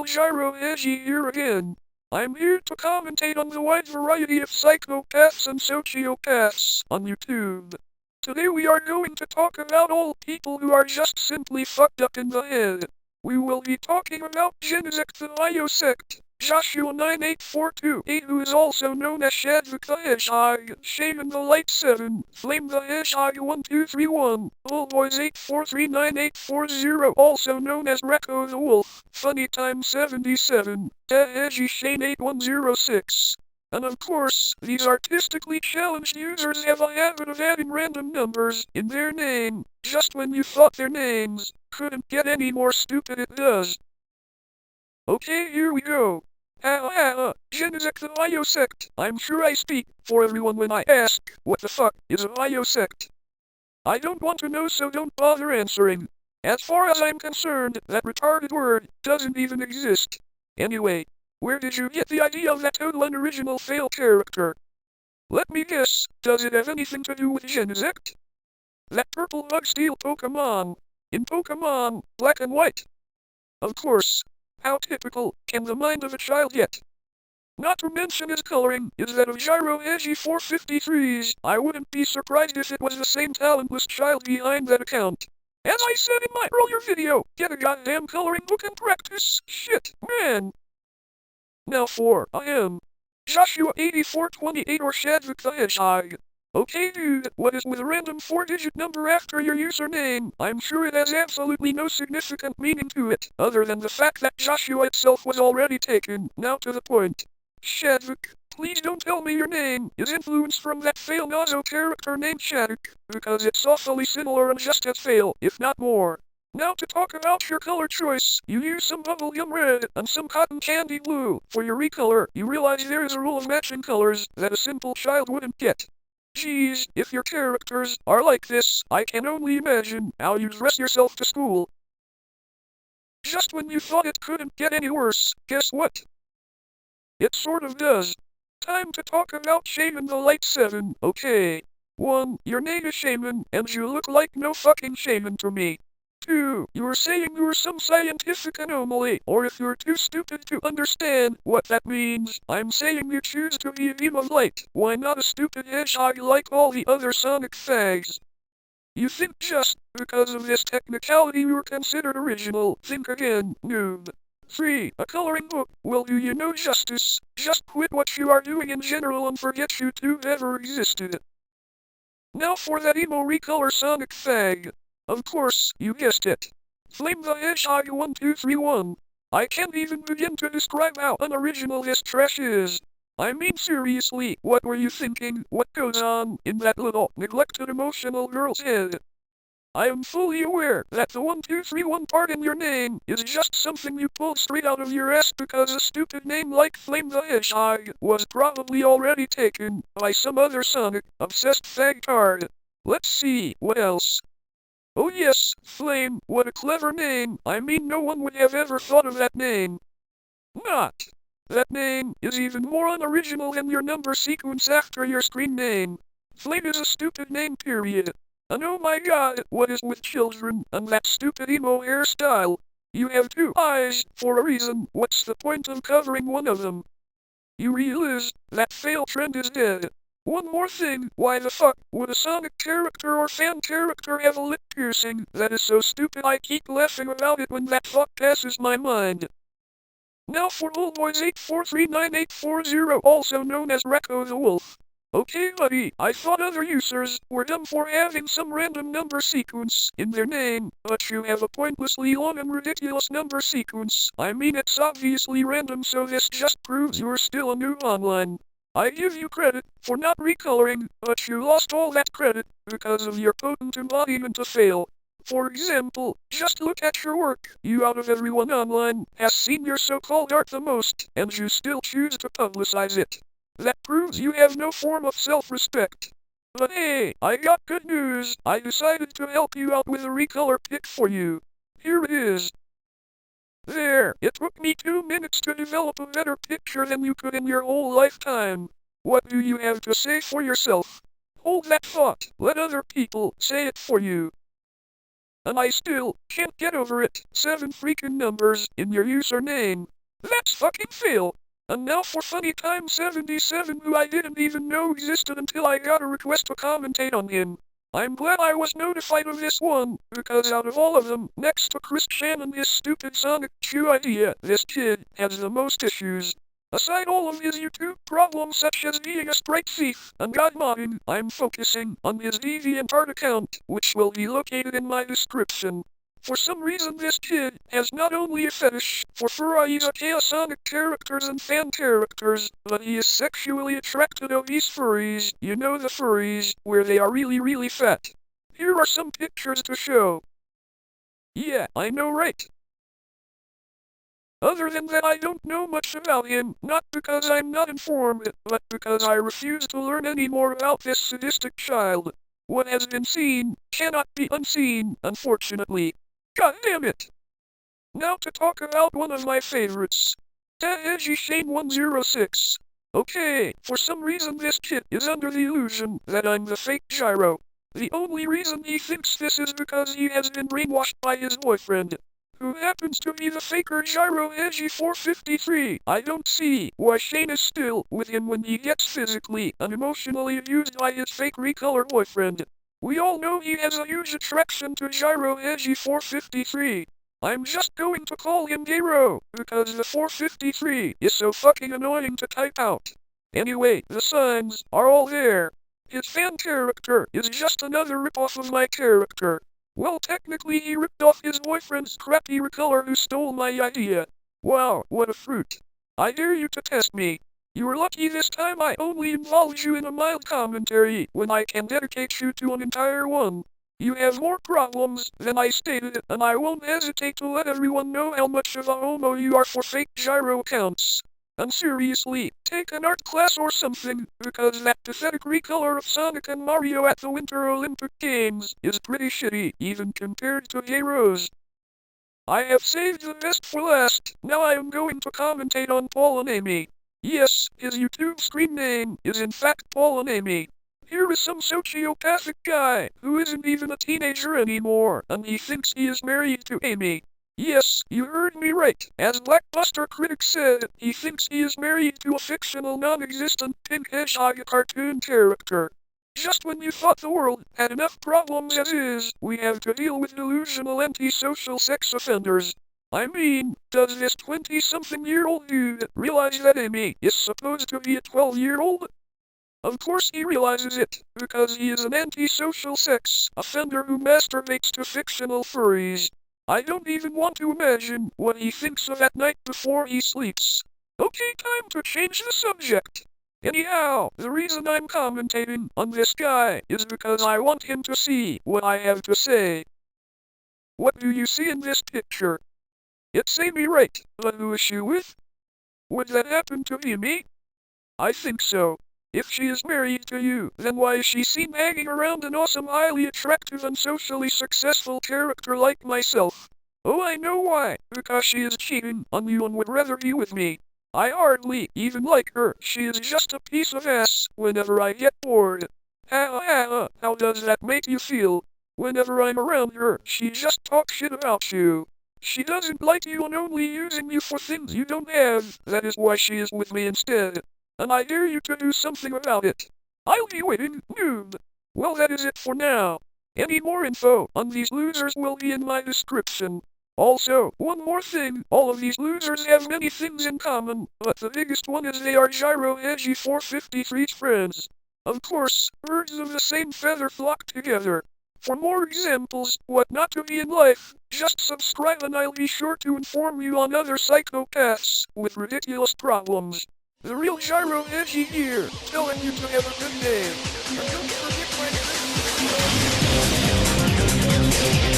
pal GyroHedgie here again. I'm here to commentate on the wide variety of psychopaths and sociopaths on YouTube. Today we are going to talk about all people who are just simply fucked up in the head. We will be talking about Genesect the Biosect, Joshua 98428 who is also known as Shadvik the Hedgehog, Shaman the Light 7, Flame the Hedgehog 1231, Bullboys 8439840 also known as Rekko the Wolf, Funny Time 77, Hedgie Shane 8106. And of course, these artistically challenged users have a habit of adding random numbers in their name, just when you thought their names couldn't get any more stupid it does. Okay, here we go. Genesect the Biosect. I'm sure I speak for everyone when I ask, what the fuck is a Biosect? I don't want to know, so don't bother answering. As far as I'm concerned, that retarded word doesn't even exist. Anyway, where did you get the idea of that total unoriginal fail character? Let me guess, does it have anything to do with Genesect? That purple bug steel Pokemon. In Pokemon, Black and White. Of course. How typical can the mind of a child get? Not to mention his coloring is that of GyroHedgie453's. I wouldn't be surprised if it was the same talentless child behind that account. As I said in my earlier video, get a goddamn coloring book and practice. Shit, man. Now for I am Joshua 8428 or Shadvik the Hedgehog. Okay dude, what is with a random 4-digit number after your username? I'm sure it has absolutely no significant meaning to it, other than the fact that Joshua itself was already taken. Now to the point. Shadvik, please don't tell me your name is influenced from that fail Nazo character named Shadvik, because it's awfully similar and just as fail, if not more. Now to talk about your color choice, you use some bubblegum red and some cotton candy blue. For your recolor, you realize there is a rule of matching colors that a simple child wouldn't get. Geez, if your characters are like this, I can only imagine how you dress yourself to school. Just when you thought it couldn't get any worse, guess what? It sort of does. Time to talk about Shaman the Light 7, okay. 1. Your name is Shaman, and you look like no fucking shaman to me. 2. You're saying you're some scientific anomaly, or if you're too stupid to understand what that means, I'm saying you choose to be a beam of light. Why not a stupid hedgehog like all the other sonic fags? You think just because of this technicality you're considered original. Think again, noob. 3. A coloring book will do you no justice. Just quit what you are doing in general and forget you two ever existed. Now for that emo recolor sonic fag. Of course, you guessed it. Flame the Hedgehog 1231. I can't even begin to describe how unoriginal this trash is. I mean seriously, what were you thinking? What goes on in that little, neglected emotional girl's head? I am fully aware that the 1231 part in your name is just something you pulled straight out of your ass because a stupid name like Flame the Hedgehog was probably already taken by some other Sonic obsessed fagtard. Let's see, what else? Oh yes, Flame, what a clever name. I mean no one would have ever thought of that name. Not. That name is even more unoriginal than your number sequence after your screen name. Flame is a stupid name period. And oh my god, what is with children and that stupid emo hairstyle? You have 2 eyes, for a reason. What's the point of covering one of them? You realize that fail trend is dead. One more thing, why the fuck would a Sonic character or fan character have a lip piercing that is so stupid I keep laughing about it when that thought passes my mind. Now for Bullboys 8439840 also known as Rekko the Wolf. Okay buddy, I thought other users were dumb for having some random number sequence in their name, but you have a pointlessly long and ridiculous number sequence. I mean it's obviously random, so this just proves you're still a noob online. I give you credit for not recoloring, but you lost all that credit because of your potent embodiment of fail. For example, just look at your work. You out of everyone online has seen your so-called art the most, and you still choose to publicize it. That proves you have no form of self-respect. But hey, I got good news. I decided to help you out with a recolor pick for you. Here it is. There, it took me 2 minutes to develop a better picture than you could in your whole lifetime. What do you have to say for yourself? Hold that thought, let other people say it for you. And I still can't get over it. 7 freaking numbers in your username. That's fucking fail. And now for funny time 77, who I didn't even know existed until I got a request to commentate on him. I'm glad I was notified of this one, because out of all of them, next to Chris Chan and his stupid Sonic Chew idea, this kid has the most issues. Aside all of his YouTube problems such as being a straight thief and god modding, I'm focusing on his DeviantArt account, which will be located in my description. For some reason this kid has not only a fetish for furries, Sonic characters and fan characters, but he is sexually attracted to obese furries, you know the furries, where they are really fat. Here are some pictures to show. Yeah, I know, right? Other than that, I don't know much about him, not because I'm not informed, but because I refuse to learn any more about this sadistic child. What has been seen cannot be unseen, unfortunately. God damn it! Now to talk about one of my favorites. GyroHedgie453's. Okay, for some reason this kid is under the illusion that I'm the fake Gyro. The only reason he thinks this is because he has been brainwashed by his boyfriend, who happens to be the faker GyroHedgie453. I don't see why Shane is still with him when he gets physically and emotionally abused by his fake recolor boyfriend. We all know he has a huge attraction to GyroHedgie453. I'm just going to call him Gyro, because the 453 is so fucking annoying to type out. Anyway, the signs are all there. His fan character is just another ripoff of my character. Well, technically he ripped off his boyfriend's crappy recolor who stole my idea. Wow, what a fruit. I dare you to test me. You were lucky this time I only involved you in a mild commentary when I can dedicate you to an entire one. You have more problems than I stated, and I won't hesitate to let everyone know how much of a homo you are for fake Gyro accounts. And seriously, take an art class or something, because that pathetic recolor of Sonic and Mario at the Winter Olympic Games is pretty shitty, even compared to Gyro's. I have saved the best for last. Now I am going to commentate on Paul and Amy. Yes, his YouTube screen name is in fact Paul and Amy. Here is some sociopathic guy who isn't even a teenager anymore, and he thinks he is married to Amy. Yes, you heard me right. As Blackbuster critics said, he thinks he is married to a fictional non-existent pink hedgehog cartoon character. Just when you thought the world had enough problems as is, we have to deal with delusional antisocial sex offenders. I mean, does this 20-something-year-old dude realize that Amy is supposed to be a 12-year-old? Of course he realizes it, because he is an antisocial sex offender who masturbates to fictional furries. I don't even want to imagine what he thinks of at night before he sleeps. Okay, time to change the subject. Anyhow, the reason I'm commentating on this guy is because I want him to see what I have to say. What do you see in this picture? It's Amy, right? But who is she with? Would that happen to be me? I think so. If she is married to you, then why is she seen hanging around an awesome, highly attractive and socially successful character like myself? Oh, I know why. Because she is cheating on you and would rather be with me. I hardly even like her. She is just a piece of ass whenever I get bored. How does that make you feel? Whenever I'm around her, she just talks shit about you. She doesn't like you and only using you for things you don't have. That is why she is with me instead. And I dare you to do something about it. I'll be waiting, noob. Well, that is it for now. Any more info on these losers will be in my description. Also, one more thing, all of these losers have many things in common, but the biggest one is they are GyroHedgie453's friends. Of course, birds of the same feather flock together. For more examples, what not to be in life, just subscribe and I'll be sure to inform you on other psychopaths with ridiculous problems. The real GyroHedgie here, telling you to have a good day. And don't forget my